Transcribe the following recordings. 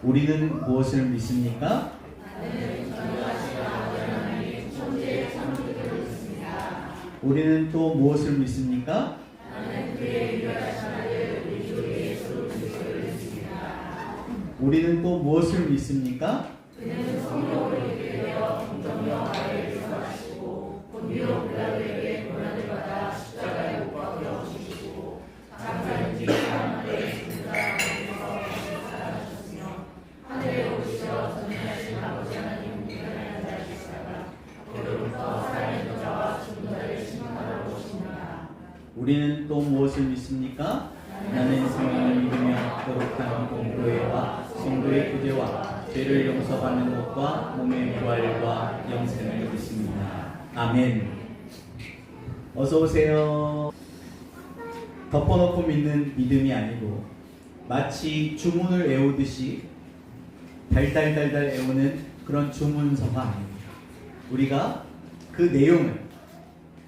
우리는 무엇을 믿습니까? 우리는 또 무엇을 믿습니까? 우리는 또 무엇을 믿습니까? 우리는 또 무엇을 믿습니까? 나는 성령을 믿으며 거룩한 공교회와 성도의 구제와 죄를 용서받는 것과 몸의 부활과 영생을 믿습니다. 아멘. 어서 오세요. 덮어놓고 믿는 믿음이 아니고 마치 주문을 외우듯이 달달달달 외우는 그런 주문서가 아닙니다. 우리가 그 내용을,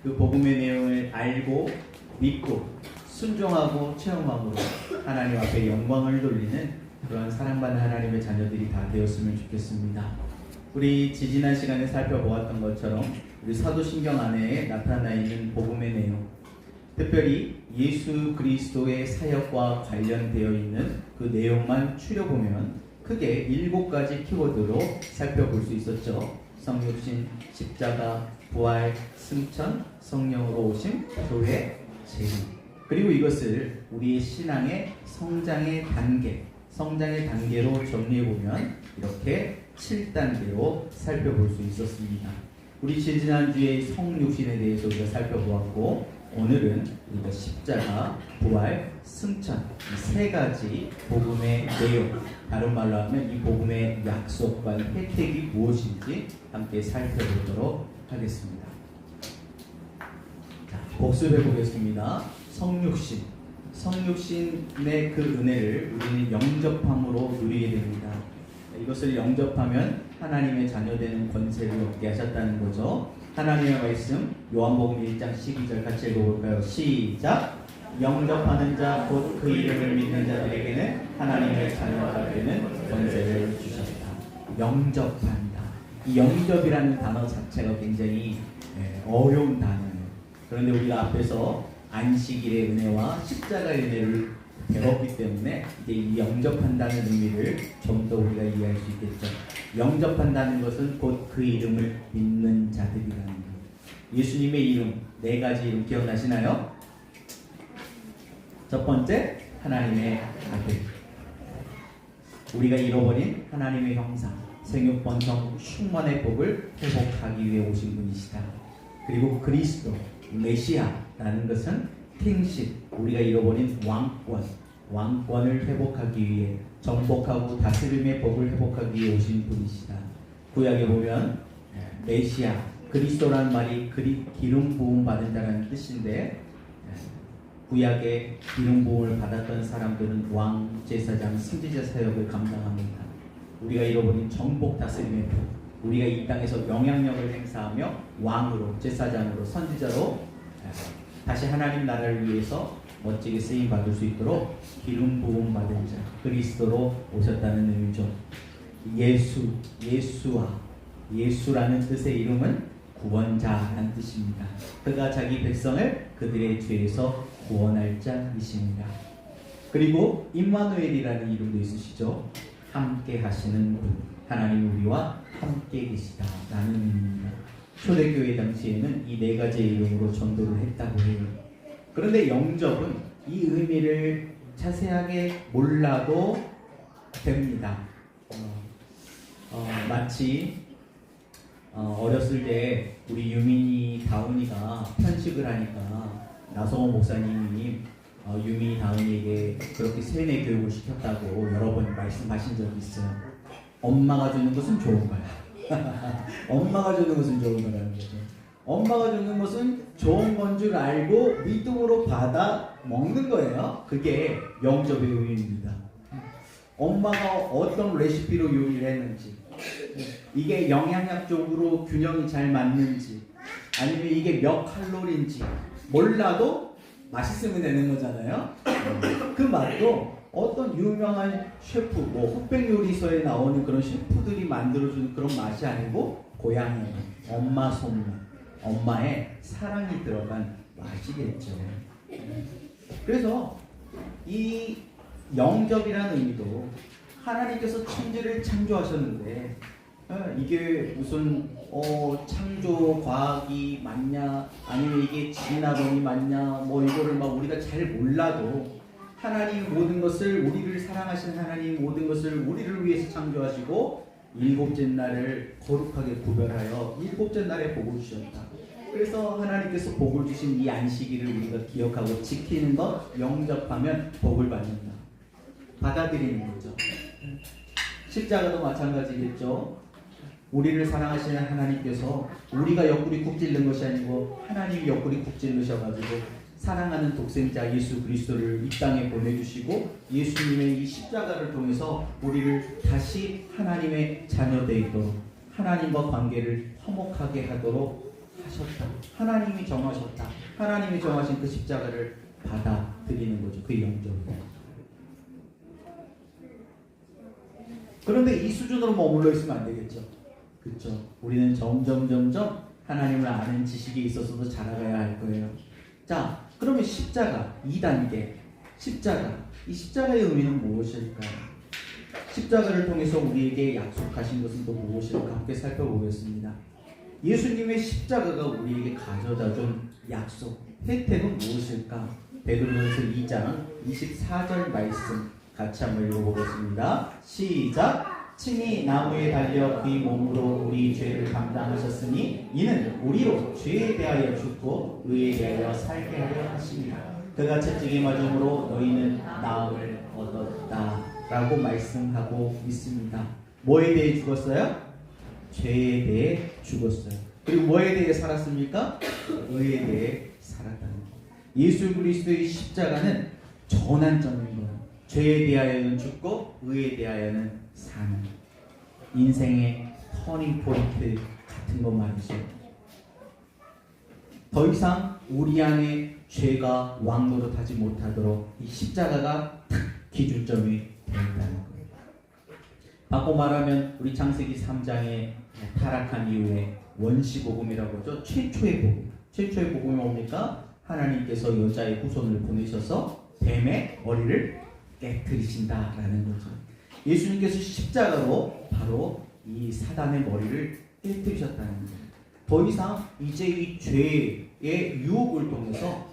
그 복음의 내용을 알고 믿고 순종하고 체험함으로 하나님 앞에 영광을 돌리는 그런 사랑받는 하나님의 자녀들이 다 되었으면 좋겠습니다. 우리 지지난 시간에 살펴보았던 것처럼 우리 사도신경 안에 나타나 있는 복음의 내용, 특별히 예수 그리스도의 사역과 관련되어 있는 그 내용만 추려보면 크게 7가지 키워드로 살펴볼 수 있었죠. 성육신, 십자가, 부활, 승천, 성령으로 오심, 교회, 재림. 그리고 이것을 우리의 신앙의 성장의 단계로 정리해보면 이렇게 7단계로 살펴볼 수 있었습니다. 우리 지난주에 성육신에 대해서 우리가 살펴보았고, 오늘은 우리가 십자가, 부활, 승천 이 3가지 복음의 내용, 다른 말로 하면 이 복음의 약속과 혜택이 무엇인지 함께 살펴보도록 하겠습니다. 자, 복습해 보겠습니다. 성육신의 그 은혜를 우리는 영접함으로 누리게 됩니다. 이것을 영접하면 하나님의 자녀되는 권세를 얻게 하셨다는 거죠. 하나님의 말씀 요한복음 1장 12절 같이 읽어볼까요? 시작! 영접하는 자 곧 그 이름을 믿는 자들에게는 하나님의 자녀가 되는 권세를 주셨다. 영접한다. 이 영접이라는 단어 자체가 굉장히 어려운 단어예요. 그런데 우리가 앞에서 안식일의 은혜와 십자가의 은혜를 배웠기 때문에 이제 이 영접한다는 의미를 좀 더 우리가 이해할 수 있겠죠. 영접한다는 것은 곧 그 이름을 믿는 자들이라는 것. 예수님의 이름 4가지 이름 기억나시나요? 첫 번째, 하나님의 아들. 우리가 잃어버린 하나님의 형상, 생육번성 충만의 복을 회복하기 위해 오신 분이시다. 그리고 그리스도, 메시아라는 것은 킹십, 우리가 잃어버린 왕권을 회복하기 위해, 정복하고 다스림의 법을 회복하기 위해 오신 분이시다. 구약에 보면 메시아, 그리스도라는 말이 기름 부음 받은 자라는 뜻인데, 구약에 기름 부음을 받았던 사람들은 왕, 제사장, 선지자 사역을 감당합니다. 우리가 잃어버린 정복 다스림의 법, 우리가 이 땅에서 영향력을 행사하며 왕으로, 제사장으로, 선지자로 다시 하나님 나라를 위해서 멋지게 쓰임 받을 수 있도록 기름 부음 받은 자, 그리스도로 오셨다는 의미죠. 예수라는 뜻의 이름은 구원자라는 뜻입니다. 그가 자기 백성을 그들의 죄에서 구원할 자이십니다. 그리고 임마누엘이라는 이름도 있으시죠. 함께 하시는 분, 하나님 우리와 함께 계시다라는 의미입니다. 초대교회 당시에는 이 4가지의 이름으로 전도를 했다고 해요. 그런데 영접은 이 의미를 자세하게 몰라도 됩니다. 마치 어렸을 때 우리 유민이 다운이가 편식을 하니까 나성호 목사님이 유민이 다운이에게 그렇게 세뇌 교육을 시켰다고 여러 번 말씀하신 적이 있어요. 엄마가 주는 것은 좋은 거야. 엄마가 주는 것은 좋은 거라는 거죠. 엄마가 주는 것은 좋은 건 줄 알고 믿음으로 받아 먹는 거예요. 그게 영접의 의미입니다. 엄마가 어떤 레시피로 요리를 했는지, 이게 영양학적으로 균형이 잘 맞는지, 아니면 이게 몇 칼로리인지 몰라도 맛있으면 되는 거잖아요. 그 맛도 어떤 유명한 셰프, 뭐 흑백 요리서에 나오는 그런 셰프들이 만들어주는 그런 맛이 아니고 고향의 엄마 손맛, 엄마의 사랑이 들어간 맛이겠죠. 그래서 이 영접이라는 의미도 하나님께서 천지를 창조하셨는데 이게 무슨 창조 과학이 맞냐 아니면 이게 진화론이 맞냐 뭐 이거를 막 우리가 잘 몰라도 하나님 모든 것을 우리를 사랑하신 하나님 모든 것을 우리를 위해서 창조하시고 일곱째 날을 거룩하게 구별하여 일곱째 날에 복을 주셨다. 그래서 하나님께서 복을 주신 이 안식일을 우리가 기억하고 지키는 것, 영접하면 복을 받는다. 받아들이는 거죠. 십자가도 마찬가지겠죠. 우리를 사랑하시는 하나님께서 우리가 옆구리 쿡 찔른 것이 아니고 하나님이 옆구리 쿡 찔르셔가지고 사랑하는 독생자 예수 그리스도를 이 땅에 보내주시고 예수님의 이 십자가를 통해서 우리를 다시 하나님의 자녀 되도록 하나님과 관계를 화목하게 하도록 하셨다. 하나님이 정하셨다. 하나님이 정하신 그 십자가를 받아들이는 거죠. 그 영접을. 그런데 이 수준으로 머물러 있으면 안 되겠죠. 그렇죠. 우리는 점점 하나님을 아는 지식이 있어서도 자라가야 할 거예요. 자, 그러면 십자가 2단계 십자가, 이 십자가의 의미는 무엇일까요? 십자가를 통해서 우리에게 약속하신 것은 또 무엇일까 함께 살펴보겠습니다. 예수님의 십자가가 우리에게 가져다준 약속, 혜택은 무엇일까? 베드로전서 2장 24절 말씀 같이 한번 읽어보겠습니다. 시작! 친히 나무에 달려 그의 몸으로 우리 죄를 감당하셨으니 이는 우리로 죄에 대하여 죽고 의에 대하여 살게 하려 하십니다. 그가 채찍에 맞음으로 너희는 나음을 얻었다 라고 말씀하고 있습니다. 뭐에 대해 죽었어요? 죄에 대해 죽었어요. 그리고 뭐에 대해 살았습니까? 의에 대해 살았다는 것. 예수 그리스도의 십자가는 전환점인 거예요. 죄에 대하여는 죽고 의에 대하여는 사는 인생의 터닝 포인트 같은 것 말이죠. 더 이상 우리 안에 죄가 왕노릇하지 못하도록 이 십자가가 기준점이 되었다는 거예요. 바꿔 말하면 우리 창세기 3장에 타락한 이후에 원시복음이라고 하죠. 최초의 복음. 최초의 복음이 뭡니까? 하나님께서 여자의 후손을 보내셔서 뱀의 머리를 깨뜨리신다라는 거죠. 예수님께서 십자가로 바로 이 사단의 머리를 깨뜨리셨다는 거예요. 더 이상 이제 이 죄의 유혹을 통해서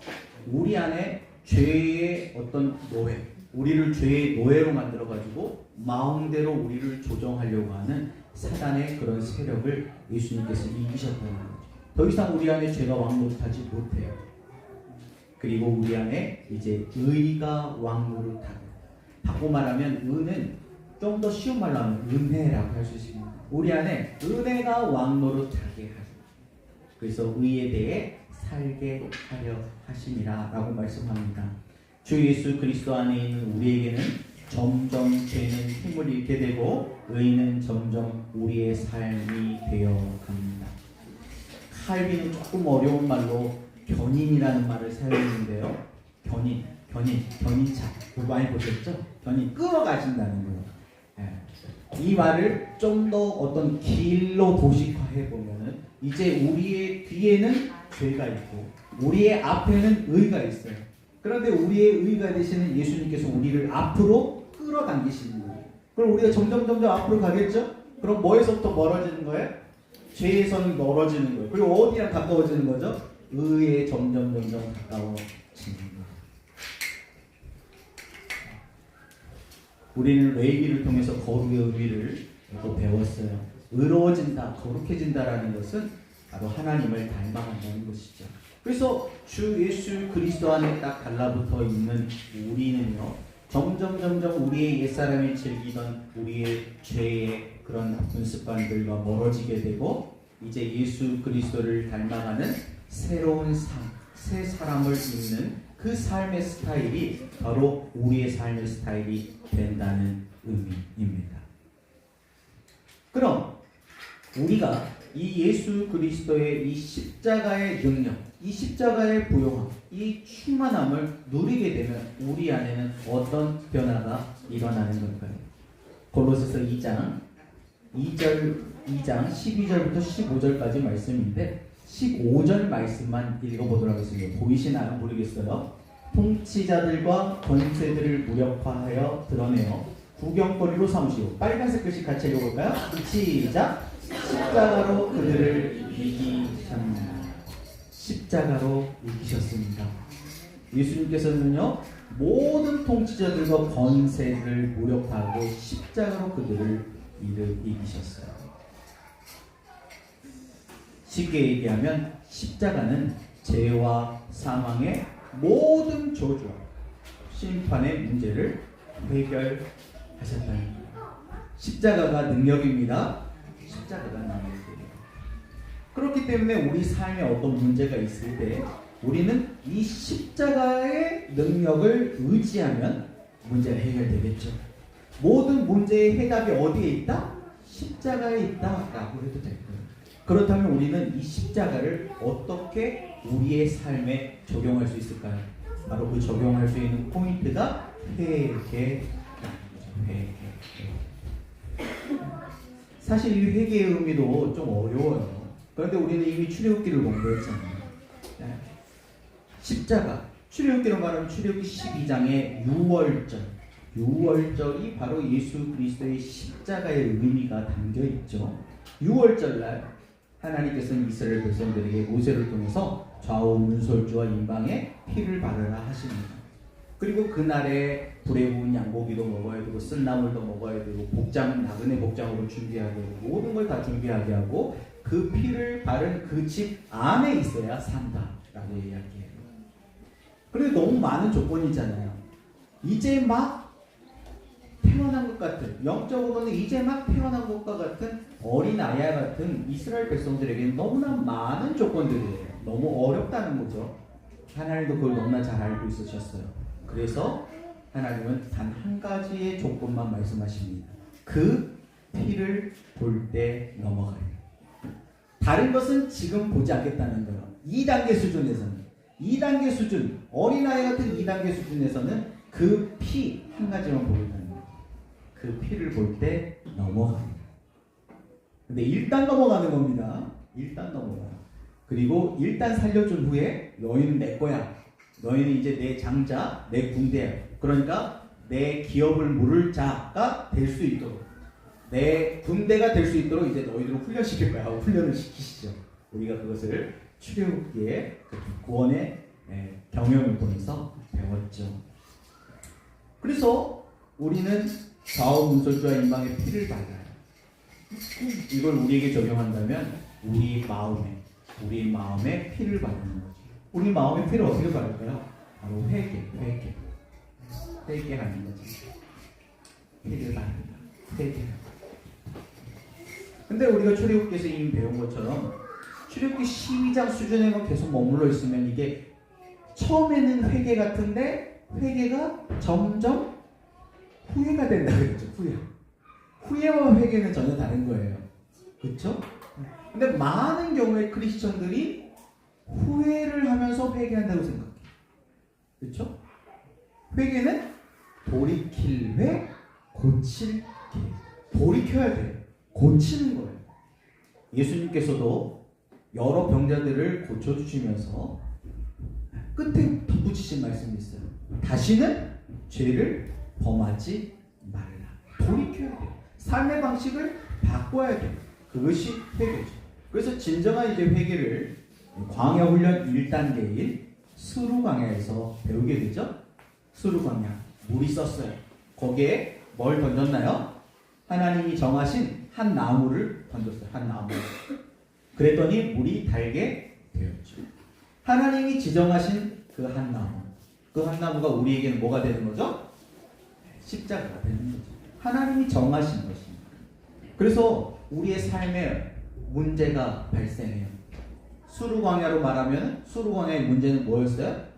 우리 안에 죄의 어떤 노예, 우리를 죄의 노예로 만들어가지고 마음대로 우리를 조정하려고 하는 사단의 그런 세력을 예수님께서 이기셨다는 거죠. 더 이상 우리 안에 죄가 왕노릇하지 못해요. 그리고 우리 안에 이제 의가 왕노릇하고, 바꿔 말하면 의는 좀 더 쉬운 말로 하면 은혜라고 할 수 있습니다. 우리 안에 은혜가 왕노릇하게 하죠. 그래서 의에 대해 살게 하려 하심이라 라고 말씀합니다. 주 예수 그리스도 안에 있는 우리에게는 점점 죄는 힘을 잃게 되고 의는 점점 우리의 삶이 되어 갑니다. 칼빈은 조금 어려운 말로 견인이라는 말을 사용했는데요. 견인차 많이 보셨죠? 견인 끌어가신다는 거예요. 이 말을 좀 더 어떤 길로 도식화해 보면은 이제 우리의 뒤에는 죄가 있고 우리의 앞에는 의가 있어요. 그런데 우리의 의가 되시는 예수님께서 우리를 앞으로 끌어당기시는 거예요. 그럼 우리가 점점 앞으로 가겠죠? 그럼 뭐에서부터 멀어지는 거예요? 죄에서는 멀어지는 거예요. 그리고 어디랑 가까워지는 거죠? 의에 점점 가까워지는 거예요. 우리는 레위기를 통해서 거룩의 의미를 또 배웠어요. 의로워진다, 거룩해진다라는 것은 바로 하나님을 닮아간다는 것이죠. 그래서 주 예수 그리스도 안에 딱 달라붙어 있는 우리는요, 점점 우리의 옛사람이 즐기던 우리의 죄의 그런 나쁜 습관들과 멀어지게 되고 이제 예수 그리스도를 닮아가는 새로운 삶, 새 사람을 입는 그 삶의 스타일이 바로 우리의 삶의 스타일이 된다는 의미입니다. 그럼 우리가 이 예수 그리스도의 이 십자가의 능력, 이 십자가의 부요함, 이 충만함을 누리게 되면 우리 안에는 어떤 변화가 일어나는 걸까요? 골로새서 2장 12절부터 15절까지 말씀인데 15절 말씀만 읽어보도록 하겠습니다. 보이시나요? 모르겠어요. 통치자들과 권세들을 무력화하여 드러내어 구경거리로 삼으시고, 빨간색 글씨 같이 읽어볼까요? 시작! 십자가로 그들을 이기셨습니다. 십자가로 이기셨습니다. 예수님께서는요, 모든 통치자들과 권세를 무력화하고 십자가로 그들을 이기셨어요. 쉽게 얘기하면 십자가는 죄와 사망의 모든 저주와 심판의 문제를 해결하셨다는 거예요. 십자가가 능력입니다. 십자가가 능력이에요. 그렇기 때문에 우리 삶에 어떤 문제가 있을 때 우리는 이 십자가의 능력을 의지하면 문제가 해결되겠죠. 모든 문제의 해답이 어디에 있다? 십자가에 있다라고 해도 될 거예요. 그렇다면 우리는 이 십자가를 어떻게 우리의 삶에 적용할 수 있을까요? 바로 그 적용할 수 있는 포인트가 회개. 사실 이 회개의 의미도 좀 어려워요. 그런데 우리는 이미 출애굽기를 공부했잖아요. 십자가, 출애굽기로 말하면 출애굽기 12장의 6월절이 바로 예수 그리스도의 십자가의 의미가 담겨 있죠. 6월절날 하나님께서는 이스라엘 백성들에게 모세를 통해서 좌우 문설주와 임방에 피를 바르라 하십니다. 그리고 그날에 불에 구운 양고기도 먹어야 되고 쓴나물도 먹어야 되고 복장, 나그네 복장으로 준비하게 되고 모든 걸 다 준비하게 하고 그 피를 바른 그 집 안에 있어야 산다라고 이야기해요. 그런데 너무 많은 조건이 있잖아요. 이제 막 태어난 것 같은, 영적으로는 이제 막 태어난 것과 같은 어린아이와 같은 이스라엘 백성들에게는 너무나 많은 조건들이에요. 너무 어렵다는 거죠. 하나님도 그걸 너무나 잘 알고 있으셨어요. 그래서 하나님은 단 한 가지의 조건만 말씀하십니다. 그 피를 볼 때 넘어가요. 다른 것은 지금 보지 않겠다는 거예요. 2단계 수준에서는. 2단계 수준, 어린아이 같은 2단계 수준에서는 그 피 한 가지만 보겠다는 거예요. 그 피를 볼 때 넘어갑니다. 근데 일단 넘어가는 겁니다. 일단 넘어가요. 그리고 일단 살려준 후에 너희는 내 거야. 너희는 이제 내 장자, 내 군대야. 그러니까 내 기업을 물을 자가 될 수 있도록, 내 군대가 될 수 있도록 이제 너희들을 훈련시킬 거야. 훈련을 시키시죠. 우리가 그것을 출애굽기의 구원의 경영을 통해서 배웠죠. 그래서 우리는 좌우 문설주와 임방의 피를 받아요. 이걸 우리에게 적용한다면 우리 마음에 피를 바르는 거죠. 우리 마음의 피를 어떻게 바를까요? 바로 회개하는 거죠. 피를 바른다. 회개하는. 근데 우리가 출애굽기에서 이미 배운 것처럼 출애굽기 12장 수준에만 계속 머물러 있으면 이게 처음에는 회개 같은데 회개가 점점 후회가 된다 그랬죠. 후회와 회개는 전혀 다른 거예요. 그렇죠? 근데 많은 경우에 크리스천들이 후회를 하면서 회개한다고 생각해요. 그렇죠? 회개는 돌이킬 회, 고칠 개. 돌이켜야 돼요. 고치는 거예요. 예수님께서도 여러 병자들을 고쳐주시면서 끝에 덧붙이신 말씀이 있어요. 다시는 죄를 범하지 말라. 돌이켜야 돼요. 삶의 방식을 바꿔야 돼요. 그것이 회개죠. 그래서 진정한 이제 회개를 광야 훈련 1단계인 수루광야에서 배우게 되죠. 수루광야, 물이 썼어요. 거기에 뭘 던졌나요? 하나님이 정하신 한 나무를 던졌어요. 한 나무. 그랬더니 물이 달게 되었죠. 하나님이 지정하신 그 한 나무. 그 한 나무가 우리에게는 뭐가 되는 거죠? 십자가가 되는 거죠. 하나님이 정하신 것입니다. 그래서 우리의 삶에 문제가 발생해요. 수루광야로 말하면 수루광야의 문제는 뭐였어요?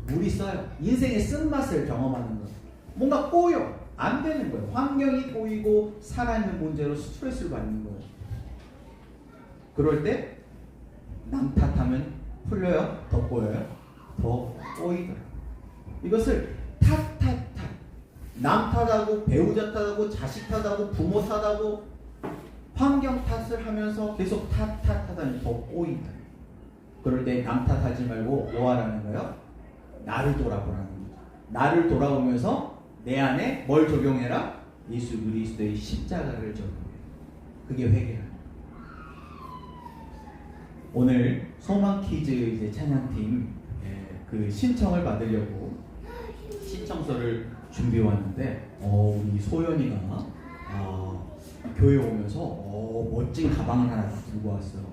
물이 써요. 인생의 쓴맛을 경험하는 거예요. 뭔가 꼬여. 안 되는 거예요. 환경이 꼬이고 살아있는 문제로 스트레스를 받는 거예요. 그럴 때 남 탓하면 풀려요? 더 꼬여요? 더 꼬이더라. 이것을 탓. 남 탓하고 배우자 탓하고 자식 탓하고 부모 탓하고 환경 탓을 하면서 계속 탓하다니 더 꼬인다. 그럴 때 남 탓하지 말고 뭐 하라는 거예요? 나를 돌아보라는 거죠. 나를 돌아보면서 내 안에 뭘 적용해라? 예수 그리스도의 십자가를 적용해. 그게 회개라. 오늘 소망 퀴즈 이제 찬양팀 그 신청을 받으려고 신청서를 준비해 왔는데 우리 소연이가 교회 오면서 멋진 가방을 하나 들고 왔어요.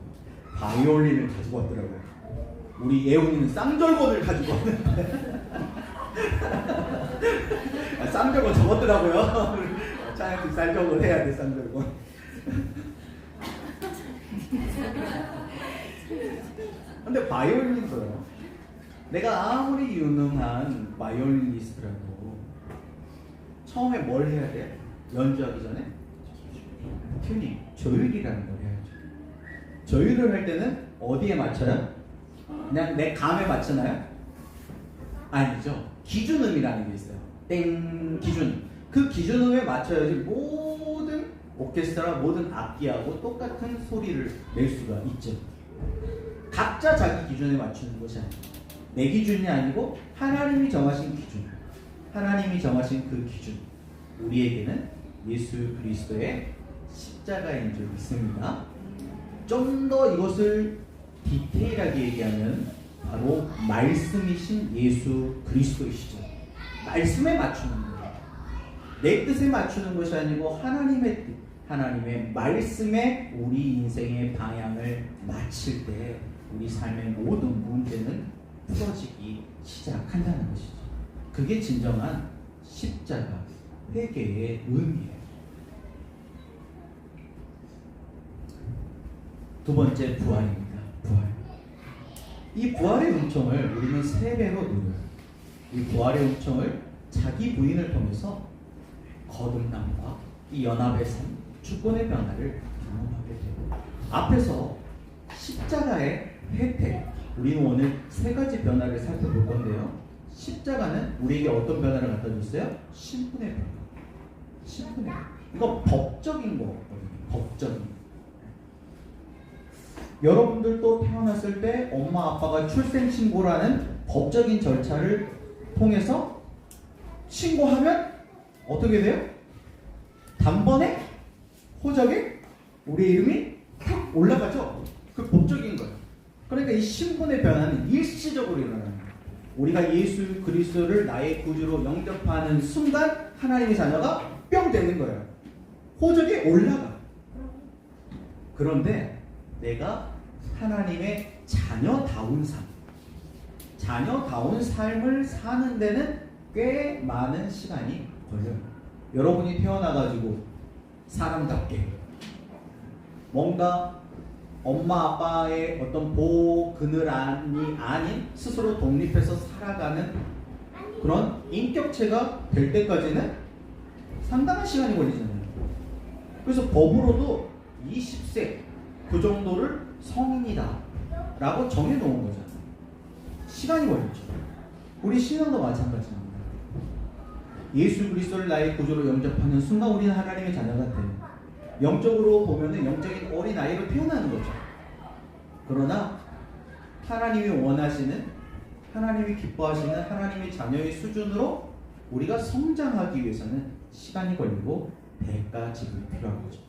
바이올린을 가지고 왔더라고요. 우리 예훈이는 쌍절곤을 가지고 왔는데 쌍절곤 접었더라고요. 찬양팀 쌍절곤 해야 돼. 쌍절곤. 근데 바이올린도요. 내가 아무리 유능한 바이올리니스트라도 처음에 뭘 해야 돼? 연주하기 전에 튜닝, 조율이라는 걸 해야죠. 조율을 할 때는 어디에 맞춰요? 그냥 내 감에 맞추나요? 아니죠. 기준음이라는 게 있어요. 땡 기준. 그 기준음에 맞춰야지 모든 오케스트라, 모든 악기하고 똑같은 소리를 낼 수가 있죠. 각자 자기 기준에 맞추는 것이 아니에요. 내 기준이 아니고 하나님이 정하신 기준, 하나님이 정하신 그 기준, 우리에게는 예수 그리스도의 십자가인 줄 믿습니다. 좀 더 이것을 디테일하게 얘기하면 바로 말씀이신 예수 그리스도이시죠. 말씀에 맞추는 거예요. 내 뜻에 맞추는 것이 아니고 하나님의 뜻, 하나님의 말씀에 우리 인생의 방향을 맞출 때 우리 삶의 모든 문제는 풀어지기 시작한다는 것이죠. 그게 진정한 십자가 회개의 의미예요. 두 번째, 부활입니다. 부활. 이 부활의 은총을 우리는 세 배로 누려요. 이 부활의 은총을 자기 부인을 통해서 거듭남과 이 연합의 삶, 주권의 변화를 경험하게 되고, 앞에서 십자가의 혜택, 우리는 오늘 세 가지 변화를 살펴볼 건데요. 십자가는 우리에게 어떤 변화를 갖다 줬어요? 신분의 변화. 신분의 변화. 이거 법적인 거거든요. 법적인. 여러분들도 태어났을 때 엄마 아빠가 출생신고라는 법적인 절차를 통해서 신고하면 어떻게 돼요? 단번에 호적에 우리의 이름이 탁 올라가죠. 그 법적인 거예요. 그러니까 이 신분의 변화는 일시적으로 일어나는 거예요. 우리가 예수 그리스도를 나의 구주로 영접하는 순간 하나님의 자녀가 뿅 되는 거예요. 호적에 올라가. 그런데 내가 하나님의 자녀다운 삶, 자녀다운 삶을 사는 데는 꽤 많은 시간이 걸려요. 여러분이 태어나가지고 사람답게 뭔가 엄마 아빠의 어떤 보호 그늘이 아닌 스스로 독립해서 살아가는 그런 인격체가 될 때까지는 상당한 시간이 걸리잖아요. 그래서 법으로도 20세 그 정도를 성인이다 라고 정해놓은 거잖아요. 시간이 걸리죠. 우리 신앙도 마찬가지입니다. 예수 그리스도를 나의 구주로 영접하는 순간 우리는 하나님의 자녀가 돼요. 영적으로 보면은 영적인 어린아이로 태어나는 거죠. 그러나 하나님이 원하시는, 하나님이 기뻐하시는 하나님의 자녀의 수준으로 우리가 성장하기 위해서는 시간이 걸리고 대가 지불이 필요한 거죠.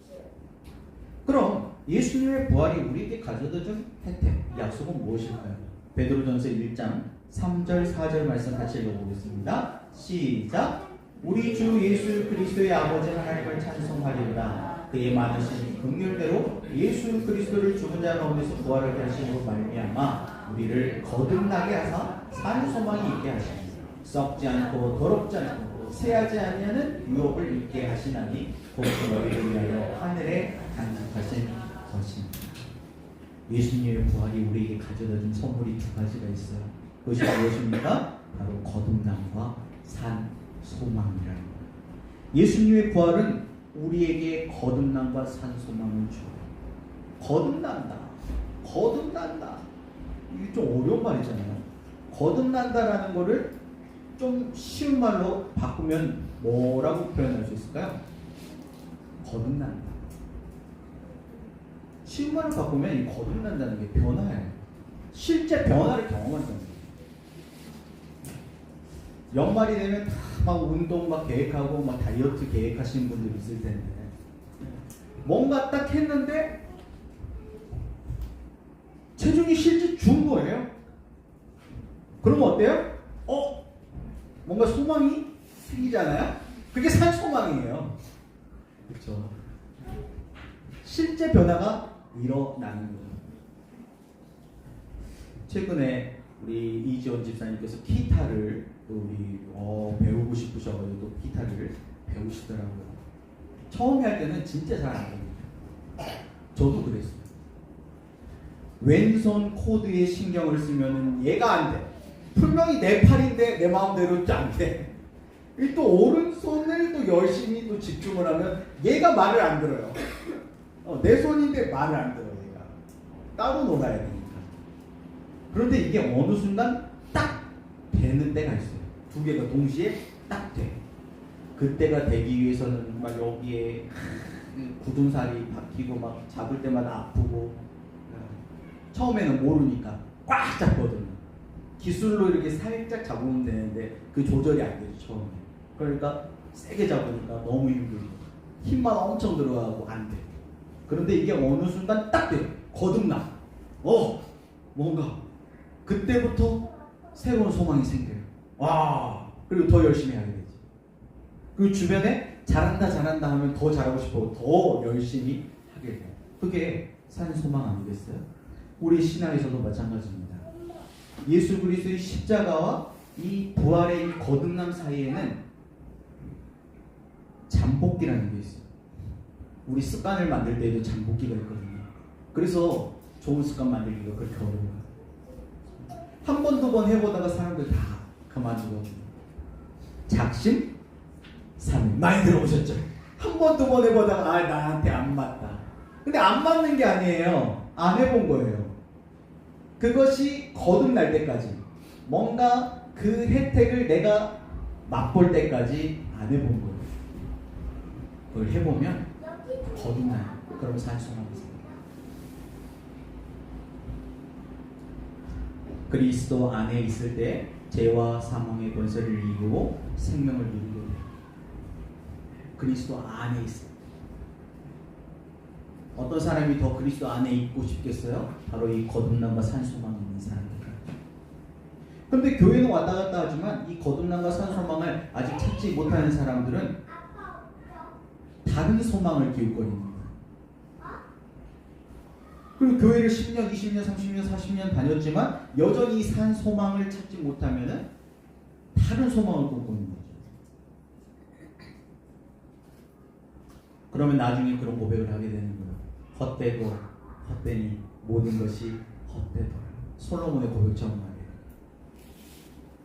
그럼 예수님의 부활이 우리에게 가져다 준 혜택, 약속은 무엇일까요? 베드로전서 1장 3절 4절 말씀 같이 읽어보겠습니다. 시작. 우리 주 예수 그리스도의 아버지 하나님을 찬송하리로다. 그의 많으신 긍휼대로 예수 그리스도를 죽은 자 가운데서 부활을 하심으로 말미암아 우리를 거듭나게 하사 산 소망이 있게 하시니 썩지 않고 더럽지 않고 쇠하지 아니하는 유업을 있게 하시나니 곧 너희를 위하여 하늘에 간직하신 것입니다. 예수님의 부활이 우리에게 가져다준 선물이 두 가지가 있어요. 그것이 무엇입니까? 바로 거듭남과 산 소망이라는 거예요. 예수님의 부활은 우리에게 거듭남과 산 소망을 줘요. 거듭난다. 거듭난다. 이게 좀 어려운 말이잖아요. 거듭난다라는 거를 좀 쉬운 말로 바꾸면 뭐라고 표현할 수 있을까요? 거듭난다. 쉬운 말로 바꾸면 이 거듭난다는 게 변화예요. 실제 변화를 경험하는 겁니다. 연말이 되면 다 막 운동 막 계획하고 막 다이어트 계획하시는 분들 있을 텐데 뭔가 딱 했는데 체중이 실제 준 거예요. 그러면 어때요? 뭔가 소망이 생기잖아요. 그게 산 소망이에요. 그렇죠. 실제 변화가 일어나는 거예요. 최근에 우리 이지원 집사님께서 기타를 또 우리 배우고 싶으셔가지고 또 기타를 배우시더라고요. 처음에 할 때는 진짜 잘 안 됩니다. 저도 그랬어요. 왼손 코드에 신경을 쓰면은 얘가 안 돼. 분명히 내 팔인데 내 마음대로 안 돼. 또 오른손을 또 열심히 또 집중을 하면 얘가 말을 안 들어요. 내 손인데 말을 안 들어요. 얘가 따로 놀아야 되니까. 그런데 이게 어느 순간 딱 되는 때가 있어요. 두 개가 동시에 딱 돼. 그때가 되기 위해서는 막 여기에 굳은 살이 박히고 막 잡을 때마다 아프고 처음에는 모르니까 꽉 잡거든요. 기술로 이렇게 살짝 잡으면 되는데 그 조절이 안 되죠. 처음에. 그러니까 세게 잡으니까 너무 힘들고 힘만 엄청 들어가고 안 돼. 그런데 이게 어느 순간 딱 돼. 거듭나. 뭔가 그때부터 새로운 소망이 생겨요. 와, 그리고 더 열심히 하게 되지. 그 주변에 잘한다 하면 더 잘하고 싶어 더 열심히 하게 돼요. 그게 산 소망 아니겠어요? 우리 신앙에서도 마찬가지입니다. 예수 그리스도의 십자가와 이 부활의 이 거듭남 사이에는 잠복기라는 게 있어요. 우리 습관을 만들 때에도 잠복기가 있거든요. 그래서 좋은 습관 만들기가 그렇게 어려워요. 한 번, 두 번 해보다가 사람들 다 그만두거든요. 작심, 삼일. 많이 들어보셨죠? 한 번, 두 번 해보다가 나한테 안 맞다. 근데 안 맞는 게 아니에요. 안 해본 거예요. 그것이 거듭날 때까지 뭔가 그 혜택을 내가 맛볼 때까지 안 해본 거예요. 그걸 해보면 거듭나요. 그럼 산소망이 생겨요. 그리스도 안에 있을 때 죄와 사망의 권세를 이기고 생명을 누리게 돼요. 그리스도 안에 있어요. 어떤 사람이 더 그리스도 안에 있고 싶겠어요? 바로 이 거듭남과 산소망이 있는 사람들. 그런데 교회는 왔다 갔다 하지만 이 거듭남과 산소망을 아직 찾지 못하는 사람들은 다른 소망을 기웃거리는 거예요. 그리고 교회를 10년, 20년, 30년, 40년 다녔지만 여전히 산 소망을 찾지 못하면 다른 소망을 꿈꾸는 거죠. 그러면 나중에 그런 고백을 하게 되는 거예요. 헛되고 헛되니 모든 것이 헛되더라. 솔로몬의 고백처럼 말이에요.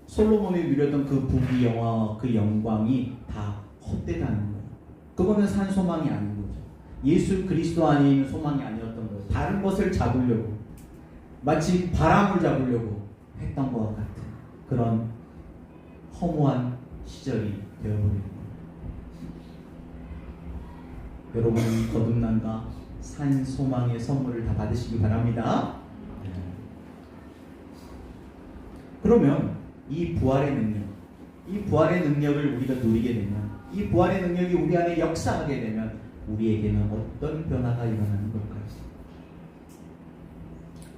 솔로몬이 누렸던 그 부귀 영화, 그 영광이 다 헛되다는 거예요. 그거는 산 소망이 아닌 거죠. 예수 그리스도 안에 있는 소망이 아니었던 거예요. 다른 것을 잡으려고 마치 바람을 잡으려고 했던 것과 같은 그런 허무한 시절이 되어버리는 거예요. 여러분은 거듭남과 산 소망의 선물을 다 받으시기 바랍니다. 그러면 이 부활의 능력을 우리가 누리게 되면, 이 부활의 능력이 우리 안에 역사하게 되면 우리에게는 어떤 변화가 일어나는 걸까요?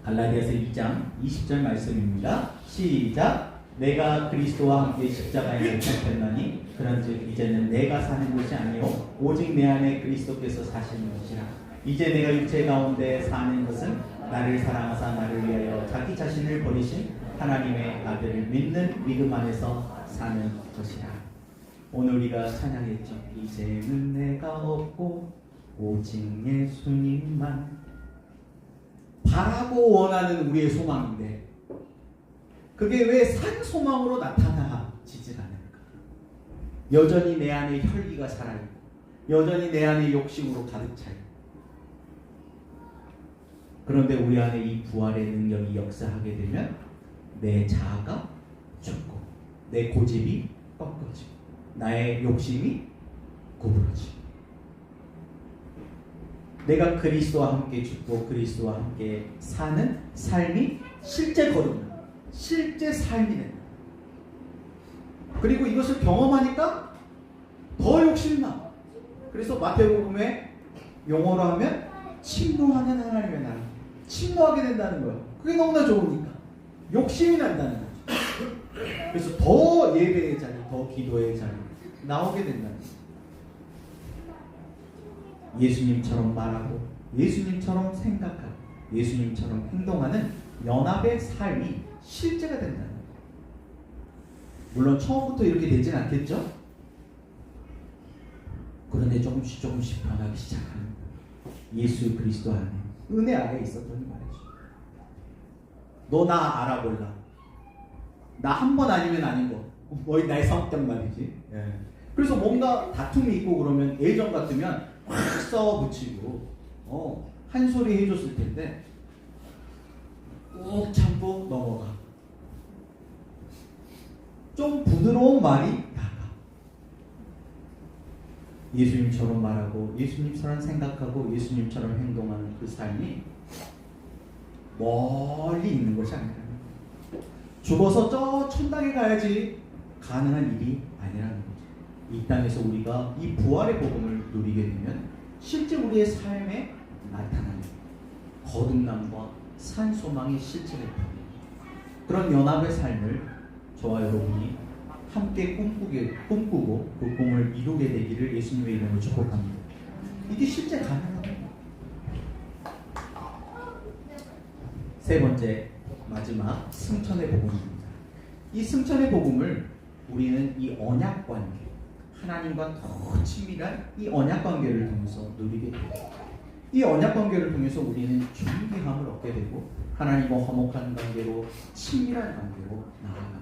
갈라디아서 2장 20절 말씀입니다. 시작. 내가 그리스도와 함께 십자가에 못 박혔나니 그런즉 이제는 내가 사는 것이 아니요 오직 내 안에 그리스도께서 사시는 것이라. 이제 내가 육체 가운데 사는 것은 나를 사랑하사 나를 위하여 자기 자신을 버리신 하나님의 아들을 믿는 믿음 안에서 사는 것이라. 오늘 우리가 찬양했죠. 이제는 내가 없고 오직 예수님만. 바라고 원하는 우리의 소망인데 그게 왜 산 소망으로 나타나지질 않을까? 여전히 내 안에 혈기가 살아있고 여전히 내 안에 욕심으로 가득 차있고 그런데 우리 안에 이 부활의 능력이 역사하게 되면 내 자아가 죽고 내 고집이 꺾어지고 나의 욕심이 구부러지고 내가 그리스도와 함께 죽고 그리스도와 함께 사는 삶이 실제 거듭나 실제 삶이 된다. 그리고 이것을 경험하니까 더 욕심나. 그래서 마태복음에 용어로 하면 침노하는 하나님의 나라, 침노하게 된다는 거예요. 그게 너무나 좋으니까 욕심이 난다는 거죠. 그래서 더 예배의 자리, 더 기도의 자리 나오게 된다는 거예요. 예수님처럼 말하고 예수님처럼 생각하고 예수님처럼 행동하는 연합의 삶이 실제가 된다는 거예요. 물론 처음부터 이렇게 되진 않겠죠? 그런데 조금씩 변하기 시작하는 예수 그리스도 안에 은혜 아래 있었더니 말이죠. 너 나 알아볼라. 나 한 번 아니면 아닌 거. 거의 나의 성격 말이지. 예. 그래서 뭔가 다툼이 있고 그러면 예전 같으면 확 써붙이고 한 소리 해줬을 텐데 꾹 참고 넘어가. 좀 부드러운 말이 나가. 예수님처럼 말하고 예수님처럼 생각하고 예수님처럼 행동하는 그 삶이 멀리 있는 것이 아니라 죽어서 저 천당에 가야지 가능한 일이 아니라는 거죠. 이 땅에서 우리가 이 부활의 복음을 누리게 되면 실제 우리의 삶에 나타나는 거듭남과 산소망이 실체가 됩니다. 그런 연합의 삶을 저와 여러분이 함께 꿈꾸고 그 꿈을 이루게 되기를 예수님의 이름으로 축복합니다. 이게 실제 가능합니다. 세 번째, 마지막 승천의 복음입니다. 이 승천의 복음을 우리는 이 언약 관계, 하나님과 더 친밀한 이 언약 관계를 통해서 누리게 됩니다. 이 언약 관계를 통해서 우리는 존귀함을 얻게 되고 하나님과 화목한 관계로 친밀한 관계로 나아갑니다.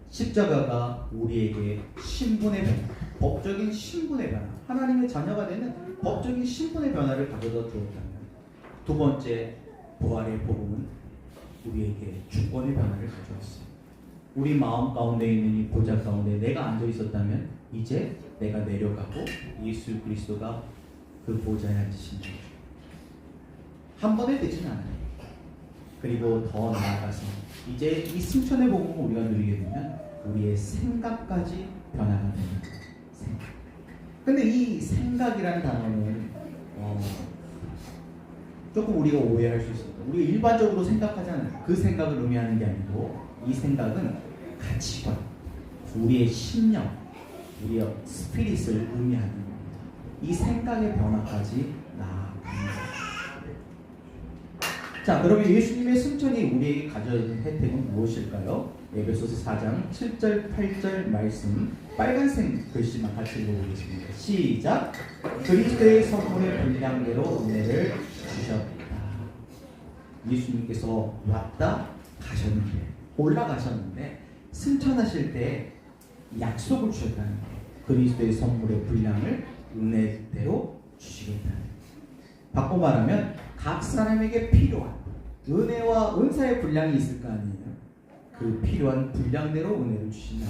십자가가 우리에게 신분의 변화, 법적인 신분의 변화, 하나님의 자녀가 되는 법적인 신분의 변화를 가져다 주었다면, 두 번째 부활의 복음은 우리에게 주권의 변화를 가져왔어요. 우리 마음 가운데 있는 이 보좌 가운데 내가 앉아 있었다면 이제 내가 내려가고 예수 그리스도가 그 보좌에 앉으신 거죠. 한 번에 되진 않아요. 그리고 더 나아가서 이제 이 승천의 복음을 우리가 누리게 되면 우리의 생각까지 변화가 되는 생각. 근데 이 생각이라는 단어는 조금 우리가 오해할 수 있습니다. 우리가 일반적으로 생각하잖아요. 그 생각을 의미하는 게 아니고 이 생각은 가치관, 우리의 심령, 우리의 스피릿을 의미하는 겁니다. 이 생각의 변화까지 나아갑니다. 자, 그러면 예수님의 승천이 우리에게 가져오는 혜택은 무엇일까요? 에베소서 4장 7절 8절 말씀 빨간색 글씨만 같이 읽어보겠습니다. 시작! 그리스도의 선물의 분량대로 은혜를 주셨다. 예수님께서 왔다 가셨는데, 올라가셨는데 승천하실 때 약속을 주셨다는 거예요. 그리스도의 선물의 분량을 은혜대로 주시겠다는 거예요. 바꿔 말하면 각 사람에게 필요한 은혜와 은사의 분량이 있을 거 아니에요. 그 필요한 분량대로 은혜를 주신다.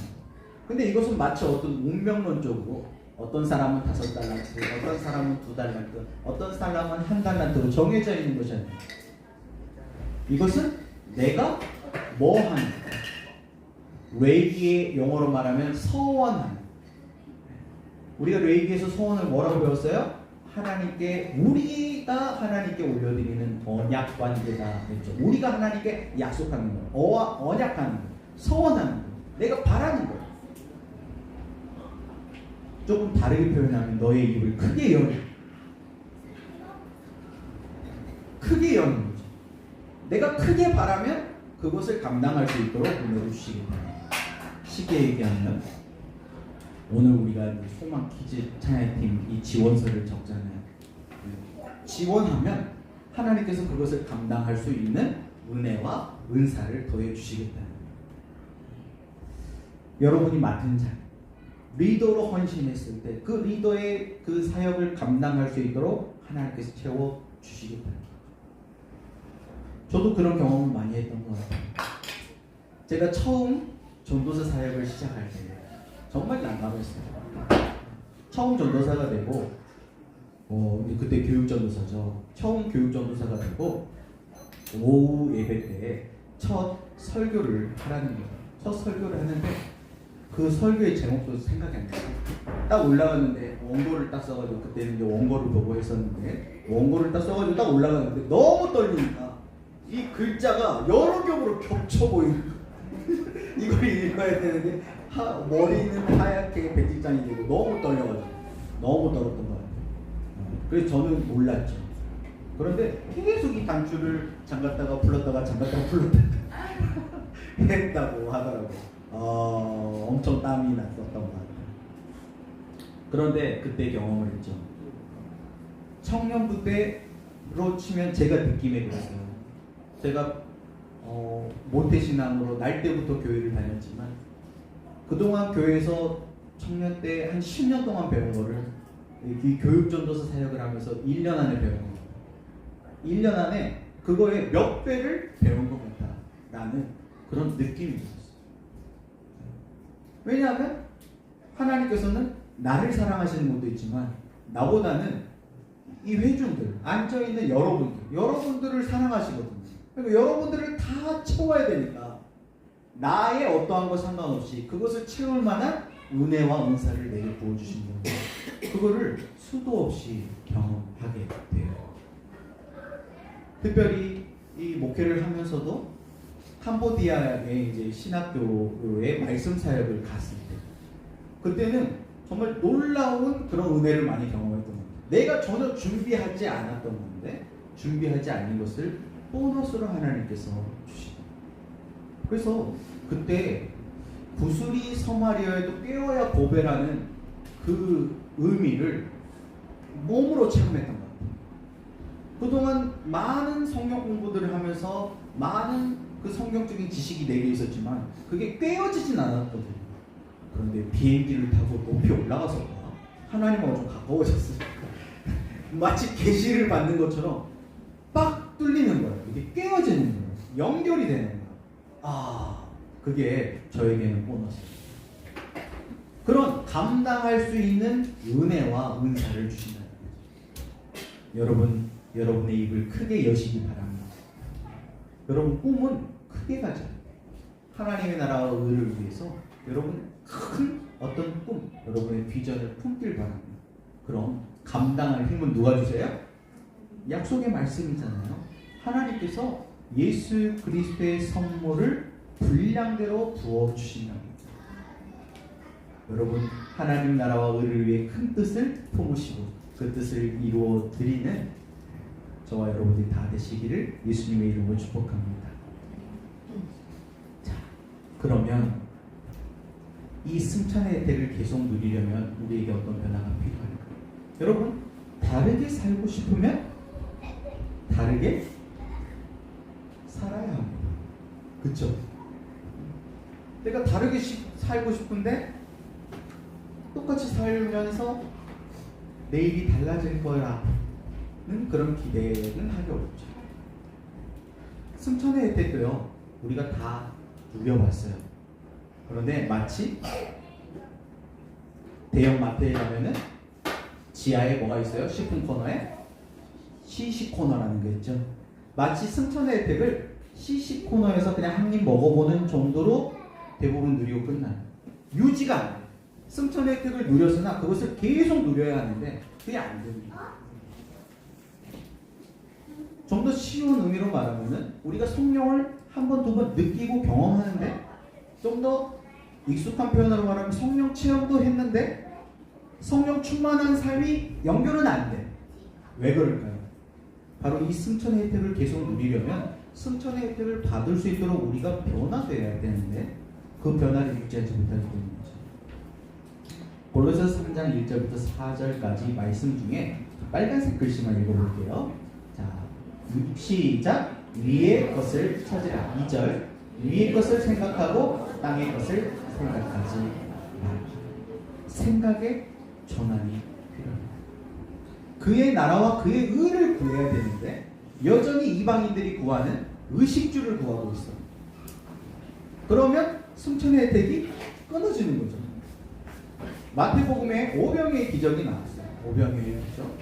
근데 이것은 마치 어떤 운명론적으로 어떤 사람은 5달란트, 어떤 사람은 2달란트, 어떤 사람은 1달란트로 정해져 있는 것이 아니에요. 이것은 내가 뭐 하는, 레이기의 용어로 말하면 서원하는. 우리가 레이기에서 서원을 뭐라고 배웠어요? 하나님께, 우리가 하나님께 올려드리는 언약 관계다 했죠. 우리가 하나님께 약속하는 거, 언약하는 거, 서원하는 거, 내가 바라는 거. 조금 다르게 표현하면 너의 입을 크게 여는 거죠. 내가 크게 바라면 그것을 감당할 수 있도록 은혜를 주시겠다. 쉽게 얘기하면 오늘 우리가 소망 퀴즈 찬양팀 이 지원서를 적잖아요. 지원하면 하나님께서 그것을 감당할 수 있는 은혜와 은사를 더해 주시겠다는 거예요. 여러분이 맡은 자, 리더로 헌신했을 때 그 리더의 그 사역을 감당할 수 있도록 하나님께서 채워 주시겠다는 거예요. 저도 그런 경험을 많이 했던 것 같아요. 제가 처음 전도사 사역을 시작할 때 정말 난감했어요. 처음 전도사가 되고 그때 교육전도사죠. 처음 교육전도사가 되고 오후 예배 때 첫 설교를 하라는 거예요. 첫 설교를 하는데 그 설교의 제목도 생각이 안 나요. 딱 올라갔는데 원고를 딱 써가지고, 그때는 이제 원고를 보고 했었는데 원고를 딱 써가지고 딱 올라갔는데 너무 떨리니까 이 글자가 여러 겹으로 겹쳐 보이는 이걸 읽어야 되는데 머리는 하얗게 백지장이 되고 너무 떨려가지고 너무 떨었던 것 같아요. 그래서 저는 몰랐죠. 그런데 계속 이 단추를 잠갔다가 풀렀다가 잠갔다가 풀렀다가 했다고 하더라고요. 엄청 땀이 났었던 것 같아요. 그런데 그때 경험을 했죠. 청년부 때로 치면 제가 느낌에 그랬어요. 제가 모태신앙으로 날 때부터 교회를 다녔지만 그동안 교회에서 청년 때 한 10년 동안 배운 거를 이 교육전도사 사역을 하면서 1년 안에 배운 거예요. 1년 안에 그거에 몇 배를 배운 것 같다라는 그런 느낌이 있었어요. 왜냐하면 하나님께서는 나를 사랑하시는 것도 있지만 나보다는 이 회중들, 앉아있는 여러분들을 사랑하시거든요. 그러니까 여러분들을 다 채워야 되니까 나의 어떠한 것 상관없이 그것을 채울 만한 은혜와 은사를 내게 부어주신 거예요. 그거를 수도 없이 경험하게 돼요. 특별히 이 목회를 하면서도 캄보디아의 이제 신학교의 말씀 사역을 갔을 때, 그때는 정말 놀라운 그런 은혜를 많이 경험했던 겁니다. 내가 전혀 준비하지 않았던 건데, 준비하지 않은 것을 보너스로 하나님께서 주시다. 그래서 그때 구슬이 서마리아에도 깨어야 보배라는 그 의미를 몸으로 체험했던 것 같아요. 그동안 많은 성경 공부들을 하면서 많은 그 성경적인 지식이 내게 있었지만 그게 꿰어지진 않았거든요. 그런데 비행기를 타고 높이 올라가서 하나님하고 좀 가까워졌으니까 마치 계시를 받는 것처럼 빡 뚫리는 거예요. 이게 꿰어지는 거예요. 연결이 되는 거예요. 그게 저에게는 보너스예요. 그런 감당할 수 있는 은혜와 은사를 주신다는 거죠. 여러분의 입을 크게 여시기 바랍니다. 여러분 꿈은 크게 가져요. 하나님의 나라와 의를 위해서 여러분 큰 어떤 꿈, 여러분의 비전을 품길 바랍니다. 그럼 감당할 힘은 누가 주세요? 약속의 말씀이잖아요. 하나님께서 예수 그리스도의 선물을 분량대로 부어주신답니다. 여러분 하나님 나라와 의를 위해 큰 뜻을 품으시고 그 뜻을 이루어 드리는 저와 여러분들이 다 되시기를 예수님의 이름으로 축복합니다. 자, 그러면 이 승천의 혜택을 계속 누리려면 우리에게 어떤 변화가 필요할까요? 여러분 다르게 살고 싶으면 다르게 살아야 합니다. 그렇죠? 내가 다르게 살고 싶은데 똑같이 살면서 내일이 달라질 거라는 그런 기대는 하기 어렵죠. 승천의 혜택도요 우리가 다 누려봤어요. 그런데 마치 대형 마트에 가면은 지하에 뭐가 있어요? 식품 코너에 시식 코너라는 게 있죠. 마치 승천의 혜택을 시식 코너에서 그냥 한 입 먹어보는 정도로 대부분 누리고 끝나요. 유지가 안 돼요. 승천의 혜택을 누렸으나 그것을 계속 누려야 하는데 그게 안 됩니다. 좀 더 쉬운 의미로 말하면은 우리가 성령을 한 번, 두 번 느끼고 경험하는데 좀 더 익숙한 표현으로 말하면 성령 체험도 했는데 성령 충만한 삶이 연결은 안 돼. 왜 그럴까요? 바로 이 승천의 혜택을 계속 누리려면 승천의 혜택을 받을 수 있도록 우리가 변화되어야 되는데 그 변화를 유지하지 못하기 때문이죠. 골로새서 3장 1절부터 4절까지 말씀 중에 빨간색 글씨만 읽어볼게요. 자, 시작! 위의 것을 찾으라. 2절 위의 것을 생각하고 땅의 것을 생각하지 말라. 생각의 전환이 필요합니다. 그의 나라와 그의 의를 구해야 되는데 여전히 이방인들이 구하는 의식주를 구하고 있어. 그러면 승천의 혜택이 끊어지는 거죠. 마태복음에 오병이의 기적이 나왔어요. 오병이의 기적.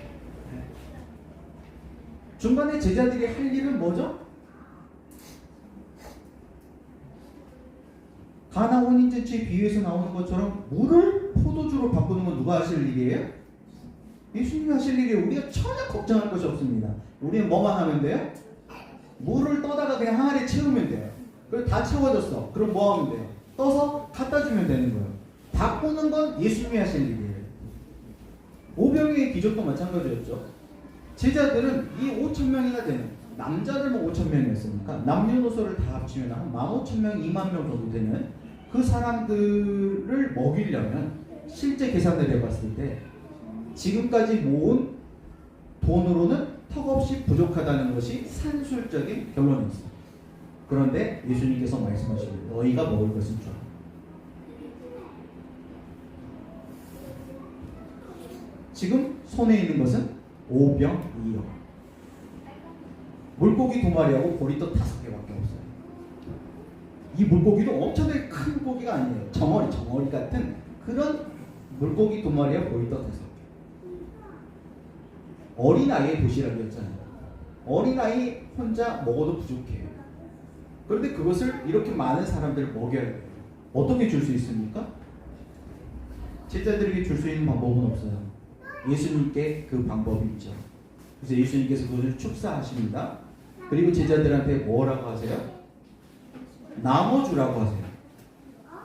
중간에 제자들이 할 일은 뭐죠? 가나 혼인잔치 비유에서 나오는 것처럼 물을 포도주로 바꾸는 건 누가 하실 일이에요? 예수님이 하실 일이에요. 우리가 전혀 걱정할 것이 없습니다. 우리는 뭐만 하면 돼요? 물을 떠다가 그냥 항아리에 채우면 돼요. 그리고 다 채워졌어. 그럼 뭐 하면 돼요? 떠서 갖다 주면 되는 거예요. 바꾸는 건 예수님이 하실 일이에요. 오병이의 기적도 마찬가지였죠. 제자들은 이 5,000명이나 되는, 남자들만 5,000명이었으니까 남녀노소를 다 합치면 한 15,000명, 2만 명 정도 되는 그 사람들을 먹이려면 실제 계산을 해봤을 때 지금까지 모은 돈으로는 턱없이 부족하다는 것이 산술적인 결론이었어요. 그런데 예수님께서 말씀하시기를 너희가 먹을 것은 줘. 지금 손에 있는 것은 5병 2여. 물고기 2마리하고 보리떡 5개밖에 없어요. 이 물고기도 엄청나게 큰 물고기가 아니에요. 정어리 같은 그런 물고기 2마리와 보리떡 5개. 어린아이의 도시락이었잖아요. 어린아이 혼자 먹어도 부족해요. 그런데 그것을 이렇게 많은 사람들을 먹여야 돼요. 어떻게 줄 수 있습니까? 제자들에게 줄 수 있는 방법은 없어요. 예수님께 그 방법이 있죠. 그래서 예수님께서 그것을 축사하십니다. 그리고 제자들한테 뭐라고 하세요? 나눠주라고 하세요.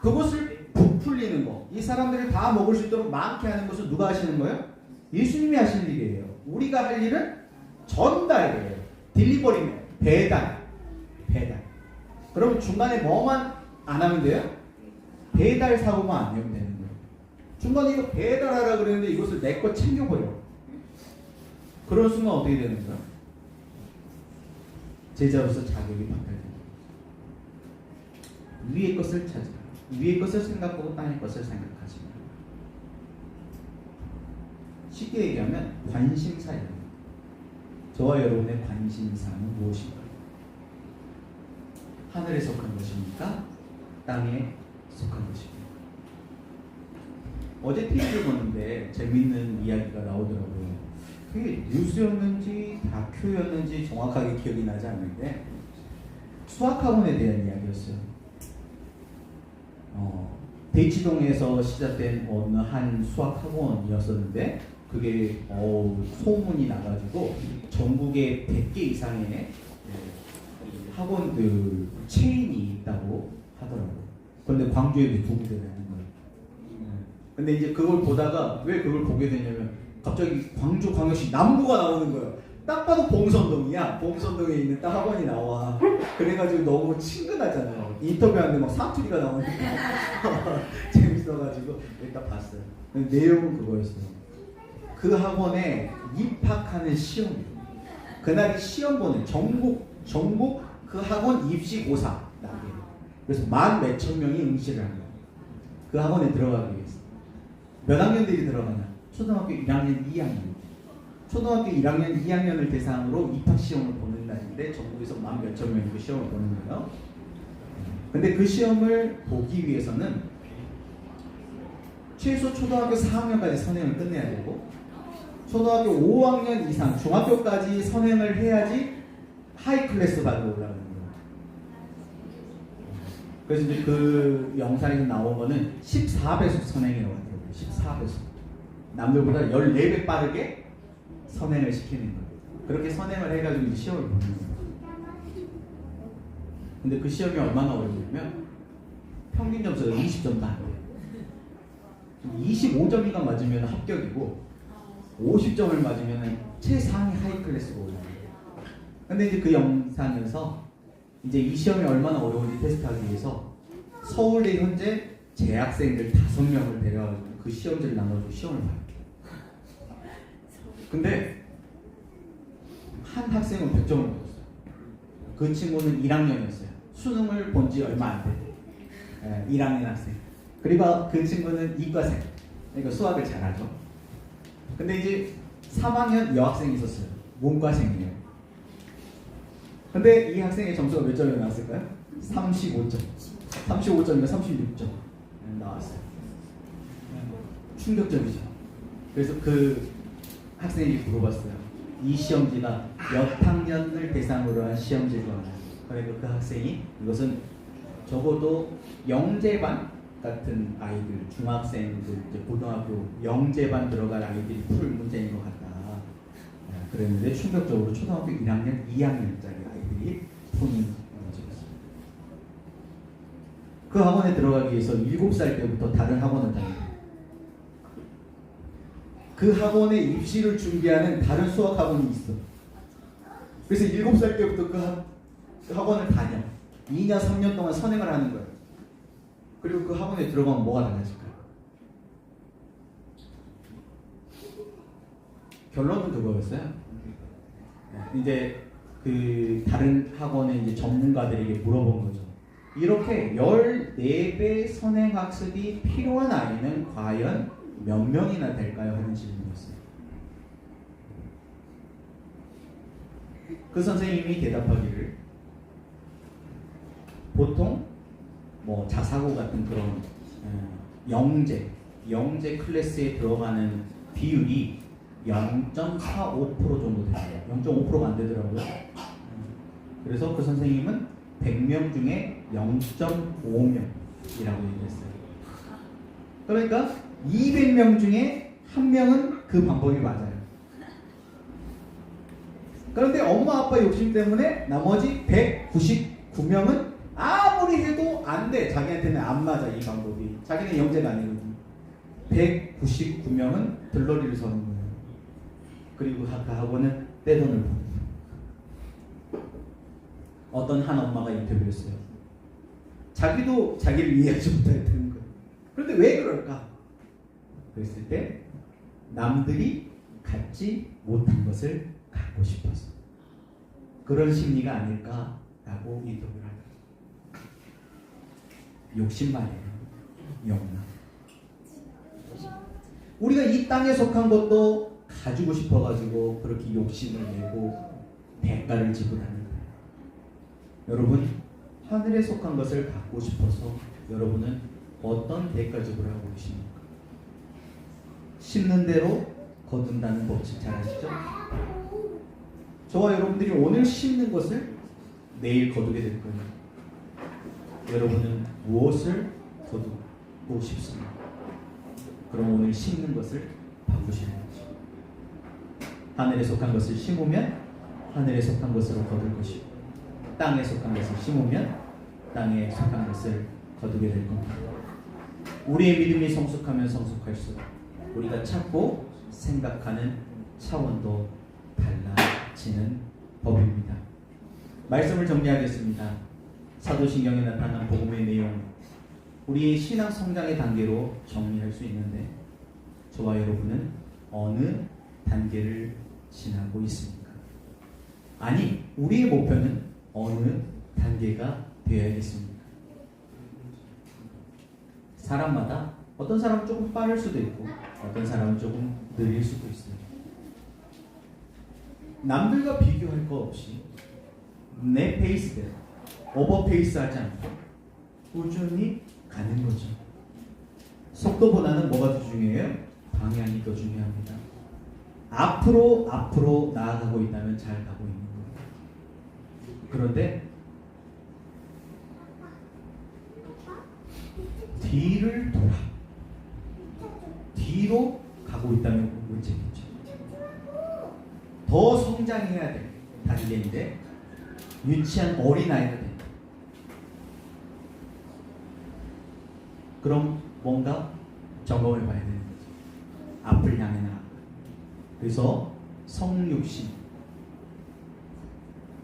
그것을 부풀리는 거, 이 사람들을 다 먹을 수 있도록 많게 하는 것은 누가 하시는 거예요? 예수님이 하시는 일이에요. 우리가 할 일은 전달이에요. 딜리버리면 배달. 그러면 중간에 뭐만 안 하면 돼요? 배달 사고만 안 내면 되는 거예요. 중간에 이거 배달하라 그랬는데 이것을 내 거 챙겨버려. 그런 순간 어떻게 되는 거야? 제자로서 자격이 박탈되는 거예요. 위의 것을 찾으라. 위의 것을 생각하고 땅의 것을 생각하지 마. 쉽게 얘기하면 관심사예요. 저와 여러분의 관심사는 무엇인가요? 하늘에 속한 것입니까? 땅에 속한 것입니까? 어제 TV를 보는데 재밌는 이야기가 나오더라고요. 그게 뉴스였는지 다큐였는지 정확하게 기억이 나지 않는데 수학학원에 대한 이야기였어요. 대치동에서 시작된 어느 한 수학학원이었었는데 그게 소문이 나가지고 전국에 100개 이상의 학원들 체인이 있다고 하더라고요. 그런데 광주에도 2군데가 있는 거예요. 근데 이제 그걸 보다가 왜 그걸 보게 되냐면 갑자기 광주광역시 남구가 나오는 거예요. 딱 봐도 봉선동이야. 봉선동에 있는 딱 학원이 나와. 그래가지고 너무 친근하잖아요. 인터뷰하는데 막 사투리가 나오니까 재밌어가지고 일단 봤어요. 내용은 그거였어요. 그 학원에 입학하는 시험이에요. 그날이 시험 보는 전국 그 학원 입시고사 날이에요. 그래서 만 몇천 명이 응시를 한 거예요. 그 학원에 들어가기 위해서. 몇 학년들이 들어가냐? 초등학교 1학년, 2학년. 초등학교 1학년, 2학년을 대상으로 입학시험을 보는 날인데 전국에서 만 몇천 명이 그 시험을 보는 거예요. 근데 그 시험을 보기 위해서는 최소 초등학교 4학년까지 선행을 끝내야 되고 초등학교 5학년 이상 중학교까지 선행을 해야지 하이 클래스 반으로 올라가는 거예요. 그래서 이제 그 영상에서 나온 거는 14배속 선행이라고 하더라고요. 14배속. 남들보다 14배 빠르게 선행을 시키는 거예요. 그렇게 선행을 해가지고 이제 시험을 보는 거예요. 근데 그 시험이 얼마나 어려우냐면 평균 점수가 20점도 안 돼요. 25점이나 맞으면 합격이고 50점을 맞으면 최상위 하이 클래스로 올라가요. 근데 이제 그 영상에서 이제 이 시험이 얼마나 어려운지 테스트하기 위해서 서울대 현재 재학생들 5명을 데려가지고 그 시험지를 나눠서 시험을 봐요. 근데 한 학생은 100점을 받았어요. 그 친구는 1학년이었어요. 수능을 본 지 얼마 안 돼. 1학년 학생. 그리고 그 친구는 이과생. 그러니까 수학을 잘하죠. 근데 이제 3학년 여학생이 있었어요. 문과생이에요. 근데 이 학생의 점수가 몇 점이 나왔을까요? 35점. 35점이면 36점 나왔어요. 충격적이죠. 그래서 그 학생에게 물어봤어요. 이 시험지가 몇 학년을 대상으로 한 시험지를 하나요? 그러니까 그 학생이 이것은 적어도 영재반 같은 아이들, 중학생들, 이제 고등학교 영재반 들어갈 아이들이 풀 문제인 것 같다. 그랬는데 충격적으로 초등학교 1학년, 2학년짜리 아이들이 푸는 문제였어요. 그 학원에 들어가기 위해서 7살 때부터 다른 학원을 다닙니다. 그 학원에 입시를 준비하는 다른 수학 학원이 있어. 그래서 7살 때부터 그 학원을 다녀. 2년, 3년 동안 선행을 하는 거예요. 그리고 그 학원에 들어가면 뭐가 달라질까요? 결론은 그거였어요. 이제 그 다른 학원의 이제 전문가들에게 물어본 거죠. 이렇게 14배 선행학습이 필요한 아이는 과연 몇 명이나 될까요? 하는 질문이었어요. 그 선생님이 대답하기를 보통 뭐 자사고 같은 그런 영재 클래스에 들어가는 비율이 0.45% 정도 됩니다. 0.5%가 안 되더라고요. 그래서 그 선생님은 100명 중에 0.5명이라고 얘기했어요. 그러니까 200명 중에 1명은 그 방법이 맞아요. 그런데 엄마 아빠 욕심 때문에 나머지 199명은 아무리 해도 안 돼. 자기한테는 안 맞아, 이 방법이. 자기는 영재가 아니거든. 199명은 들러리를 서는 거예요. 그리고 그 학원은 떼돈을 버는 거예요. 어떤 한 엄마가 인터뷰했어요. 자기도 자기를 이해하지 못했다는 거예요. 그런데 왜 그럴까? 그랬을 때 남들이 갖지 못한 것을 갖고 싶어서 그런 심리가 아닐까라고 인터뷰를 합니다. 욕심 말이에요. 영남. 우리가 이 땅에 속한 것도 가지고 싶어가지고 그렇게 욕심을 내고 대가를 지불하는 거예요. 여러분, 하늘에 속한 것을 갖고 싶어서 여러분은 어떤 대가 지불하고 계십니까? 심는 대로 거둔다는 법칙 잘 아시죠? 저와 여러분들이 오늘 심는 것을 내일 거두게 될 거예요. 여러분은 무엇을 거두고 싶습니까? 그럼 오늘 심는 것을 바꾸시는 거죠. 하늘에 속한 것을 심으면 하늘에 속한 것으로 거둘 것이고, 땅에 속한 것을 심으면 땅에 속한 것을 거두게 될 겁니다. 우리의 믿음이 성숙하면 성숙할수록 우리가 찾고 생각하는 차원도 달라지는 법입니다. 말씀을 정리하겠습니다. 사도신경에 나타난 복음의 내용, 우리의 신앙 성장의 단계로 정리할 수 있는데 저와 여러분은 어느 단계를 지나고 있습니까? 아니, 우리의 목표는 어느 단계가 되어야겠습니까? 사람마다 어떤 사람은 조금 빠를 수도 있고 어떤 사람은 조금 느릴 수도 있어요. 남들과 비교할 거 없이 내 페이스대로 오버 페이스하지 않고 꾸준히 가는 거죠. 속도보다는 뭐가 더 중요해요? 방향이 더 중요합니다. 앞으로 나아가고 있다면 잘 가고 있는 거예요. 그런데 뒤로 가고 있다면 문제겠죠. 더 성장해야 될 단계인데 유치한 어린아이가 된다. 그럼 뭔가 점검을 봐야 되는 거죠. 앞을 향해 나아가. 그래서 성육신,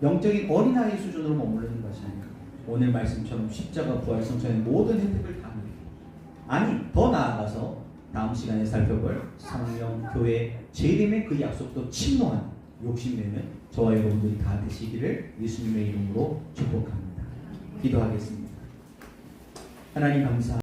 영적인 어린아이 수준으로 머무르는 것이 아니라 오늘 말씀처럼 십자가 부활 성천의 모든 혜택을 다 누리고, 아니 더 나아가서 다음 시간에 살펴볼 성령, 교회, 재림의 그 약속도 침노하는 욕심내는 저와 여러분들이 다 되시기를 예수님의 이름으로 축복합니다. 기도하겠습니다. 하나님 감사합니다.